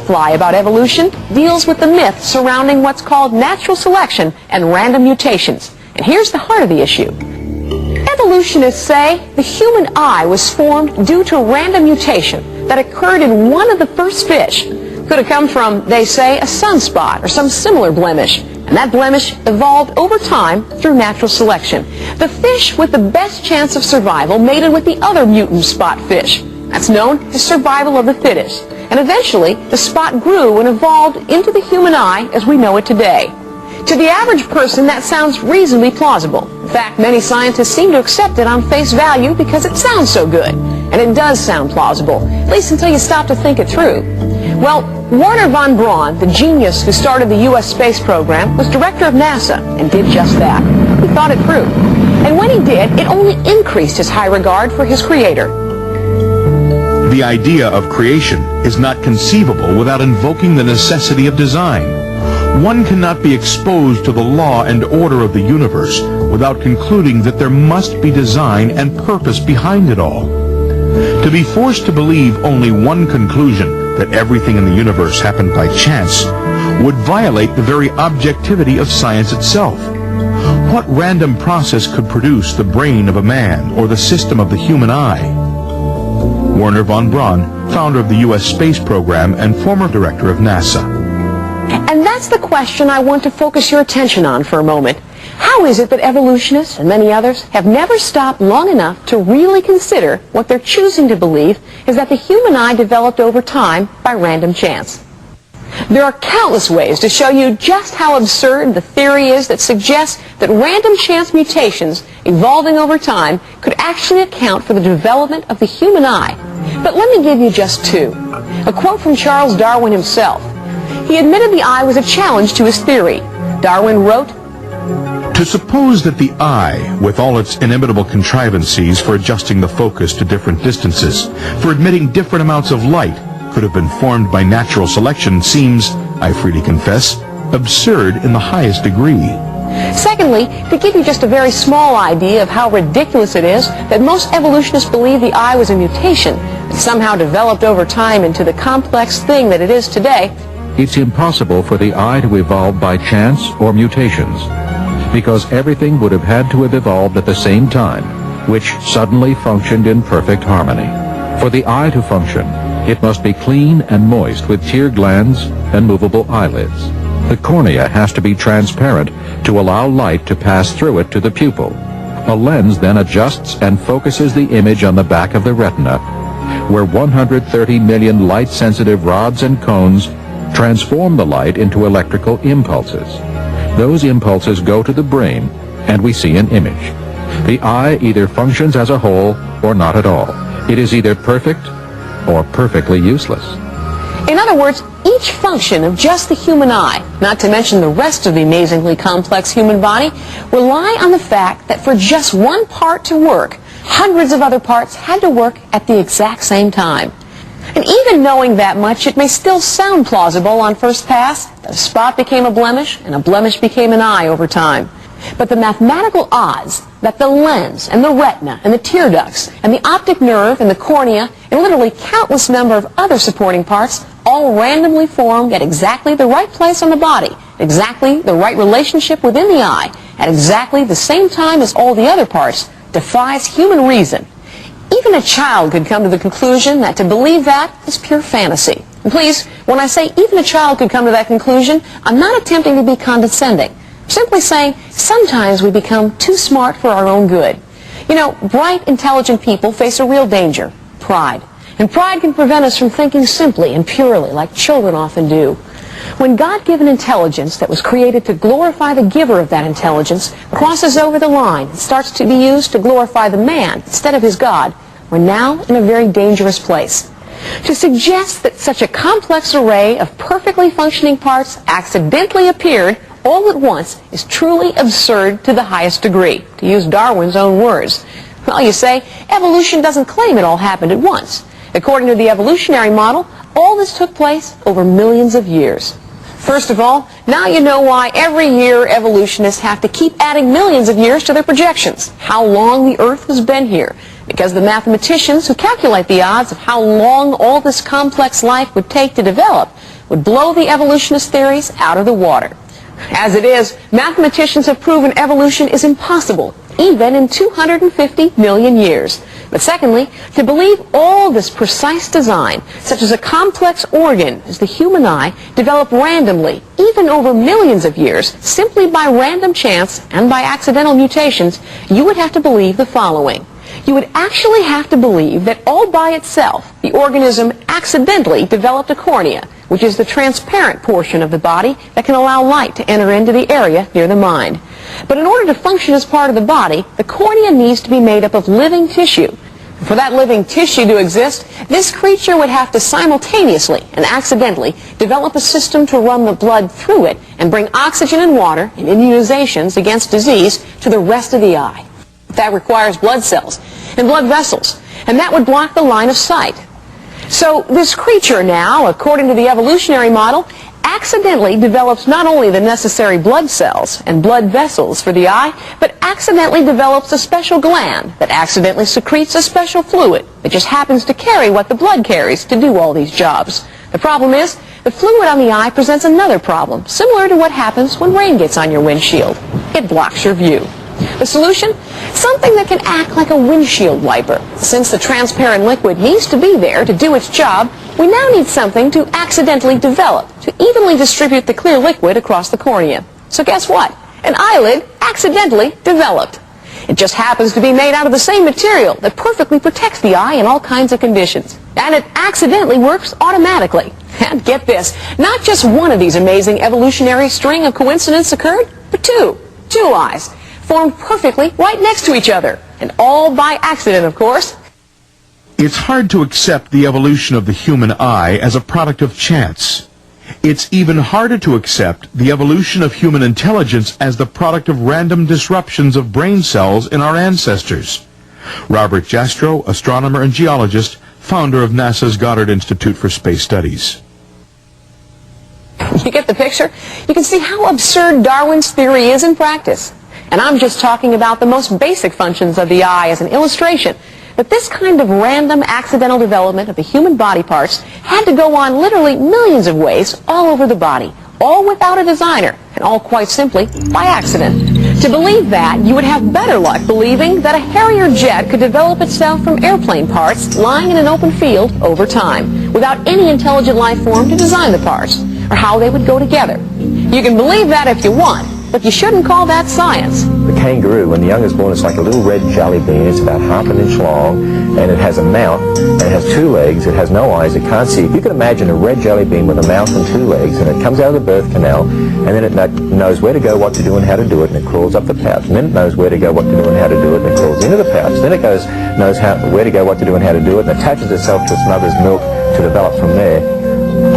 Fly about evolution deals with the myth surrounding what's called natural selection and random mutations. And here's the heart of the issue. Evolutionists say the human eye was formed due to random mutation that occurred in one of the first fish. Could have come from, they say, a sunspot or some similar blemish. And that blemish evolved over time through natural selection. The fish with the best chance of survival mated with the other mutant spot fish. That's known as survival of the fittest. And eventually, the spot grew and evolved into the human eye as we know it today. To the average person, that sounds reasonably plausible. In fact, many scientists seem to accept it on face value because it sounds so good. And it does sound plausible, at least until you stop to think it through. Well, Wernher von Braun, the genius who started the U.S. space program, was director of NASA and did just that. He thought it through. And when he did, it only increased his high regard for his creator. The idea of creation is not conceivable without invoking the necessity of design. One cannot be exposed to the law and order of the universe without concluding that there must be design and purpose behind it all. To be forced to believe only one conclusion, that everything in the universe happened by chance, would violate the very objectivity of science itself. What random process could produce the brain of a man or the system of the human eye? Wernher von Braun, founder of the U.S. space program and former director of NASA. And that's the question I want to focus your attention on for a moment. How is it that evolutionists and many others have never stopped long enough to really consider what they're choosing to believe is that the human eye developed over time by random chance? There are countless ways to show you just how absurd the theory is that suggests that random chance mutations evolving over time could actually account for the development of the human eye. But let me give you just two. A quote from Charles Darwin himself. He admitted the eye was a challenge to his theory. Darwin wrote, "To suppose that the eye, with all its inimitable contrivances for adjusting the focus to different distances, for admitting different amounts of light, could have been formed by natural selection seems, I freely confess, absurd in the highest degree." Secondly, to give you just a very small idea of how ridiculous it is that most evolutionists believe the eye was a mutation that somehow developed over time into the complex thing that it is today, it's impossible for the eye to evolve by chance or mutations, because everything would have had to have evolved at the same time, which suddenly functioned in perfect harmony. For the eye to function, it must be clean and moist with tear glands and movable eyelids. The cornea has to be transparent to allow light to pass through it to the pupil. A lens then adjusts and focuses the image on the back of the retina, where 130 million light-sensitive rods and cones transform the light into electrical impulses. Those impulses go to the brain, and we see an image. The eye either functions as a whole or not at all. It is either perfect or perfectly useless. In other words, each function of just the human eye, not to mention the rest of the amazingly complex human body, rely on the fact that for just one part to work, hundreds of other parts had to work at the exact same time. And even knowing that much, it may still sound plausible on first pass that a spot became a blemish and a blemish became an eye over time. But the mathematical odds that the lens and the retina and the tear ducts and the optic nerve and the cornea and literally countless number of other supporting parts all randomly formed at exactly the right place on the body, exactly the right relationship within the eye, at exactly the same time as all the other parts, defies human reason. Even a child could come to the conclusion that to believe that is pure fantasy. And please, when I say even a child could come to that conclusion, I'm not attempting to be condescending. I'm simply saying sometimes we become too smart for our own good. You know, bright, intelligent people face a real danger, pride. And pride can prevent us from thinking simply and purely like children often do. When God-given intelligence that was created to glorify the giver of that intelligence crosses over the line and starts to be used to glorify the man instead of his God, we're now in a very dangerous place. To suggest that such a complex array of perfectly functioning parts accidentally appeared all at once is truly absurd to the highest degree, to use Darwin's own words. Well, you say, evolution doesn't claim it all happened at once. According to the evolutionary model, all this took place over millions of years. First of all, now you know why every year evolutionists have to keep adding millions of years to their projections, how long the Earth has been here. Because the mathematicians who calculate the odds of how long all this complex life would take to develop would blow the evolutionist theories out of the water. As it is, mathematicians have proven evolution is impossible, even in 250 million years. But secondly, to believe all this precise design, such as a complex organ as the human eye, developed randomly, even over millions of years, simply by random chance and by accidental mutations, you would have to believe the following. You would actually have to believe that all by itself, the organism accidentally developed a cornea, which is the transparent portion of the body that can allow light to enter into the area near the mind. But in order to function as part of the body, the cornea needs to be made up of living tissue. For that living tissue to exist, this creature would have to simultaneously and accidentally develop a system to run the blood through it and bring oxygen and water and immunizations against disease to the rest of the eye. That requires blood cells and blood vessels, and that would block the line of sight. So this creature now, according to the evolutionary model, accidentally develops not only the necessary blood cells and blood vessels for the eye, but accidentally develops a special gland that accidentally secretes a special fluid that just happens to carry what the blood carries to do all these jobs. The problem is, the fluid on the eye presents another problem, similar to what happens when rain gets on your windshield. It blocks your view. The solution? Something that can act like a windshield wiper. Since the transparent liquid needs to be there to do its job, we now need something to accidentally develop, to evenly distribute the clear liquid across the cornea. So guess what? An eyelid accidentally developed. It just happens to be made out of the same material that perfectly protects the eye in all kinds of conditions. And it accidentally works automatically. And get this, not just one of these amazing evolutionary string of coincidences occurred, but two eyes, formed perfectly right next to each other, and all by accident, of course. It's hard to accept the evolution of the human eye as a product of chance. It's even harder to accept the evolution of human intelligence as the product of random disruptions of brain cells in our ancestors. Robert Jastrow, astronomer and geologist, founder of NASA's Goddard Institute for Space Studies. You get the picture? You can see how absurd Darwin's theory is in practice. And I'm just talking about the most basic functions of the eye as an illustration that this kind of random accidental development of the human body parts had to go on literally millions of ways all over the body, all without a designer, and all quite simply by accident. To believe that, you would have better luck believing that a Harrier jet could develop itself from airplane parts lying in an open field over time, without any intelligent life form to design the parts, or how they would go together. You can believe that if you want, but you shouldn't call that science. The kangaroo, when the young is born, it's like a little red jelly bean. It's about half an inch long, and it has a mouth, and it has two legs. It has no eyes. It can't see. If you can imagine a red jelly bean with a mouth and two legs, and it comes out of the birth canal, and then it knows where to go, what to do, and how to do it, and it crawls up the pouch. And then it knows where to go, what to do, and how to do it, and it crawls into the pouch. Then it knows where to go, what to do, and how to do it, and attaches itself to its mother's milk to develop from there.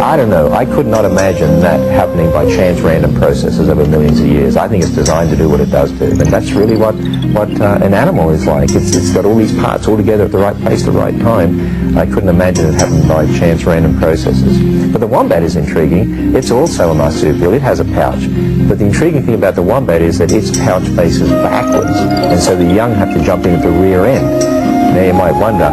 I don't know. I could not imagine that happening by chance random processes over millions of years. I think it's designed to do what it does do. And that's really what an animal is like. It's got all these parts all together at the right place at the right time. I couldn't imagine it happening by chance random processes. But the wombat is intriguing. It's also a marsupial. It has a pouch. But the intriguing thing about the wombat is that its pouch faces backwards. And so the young have to jump in at the rear end. Now you might wonder,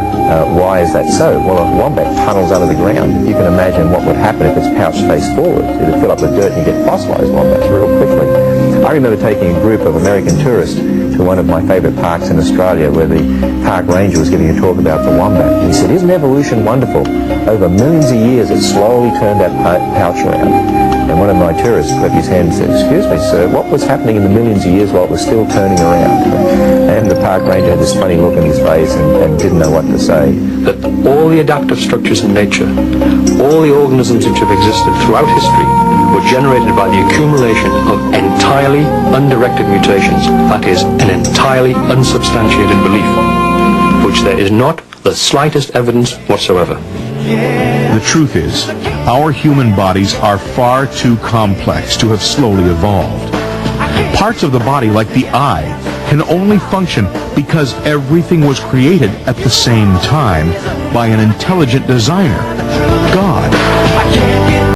why is that so? Well, a wombat tunnels under the ground. You can imagine what would happen if its pouch faced forward. It would fill up with dirt and you get fossilized wombats real quickly. I remember taking a group of American tourists to one of my favorite parks in Australia where the park ranger was giving a talk about the wombat. And he said, isn't evolution wonderful? Over millions of years it slowly turned that pouch around. And one of my tourists put his hand and said, excuse me, sir, what was happening in the millions of years while it was still turning around? And the park ranger had this funny look in his face and didn't know what to say. That all the adaptive structures in nature, all the organisms which have existed throughout history, were generated by the accumulation of entirely undirected mutations, that is, an entirely unsubstantiated belief, which there is not the slightest evidence whatsoever. The truth is, our human bodies are far too complex to have slowly evolved. Parts of the body, like the eye, can only function because everything was created at the same time by an intelligent designer, God.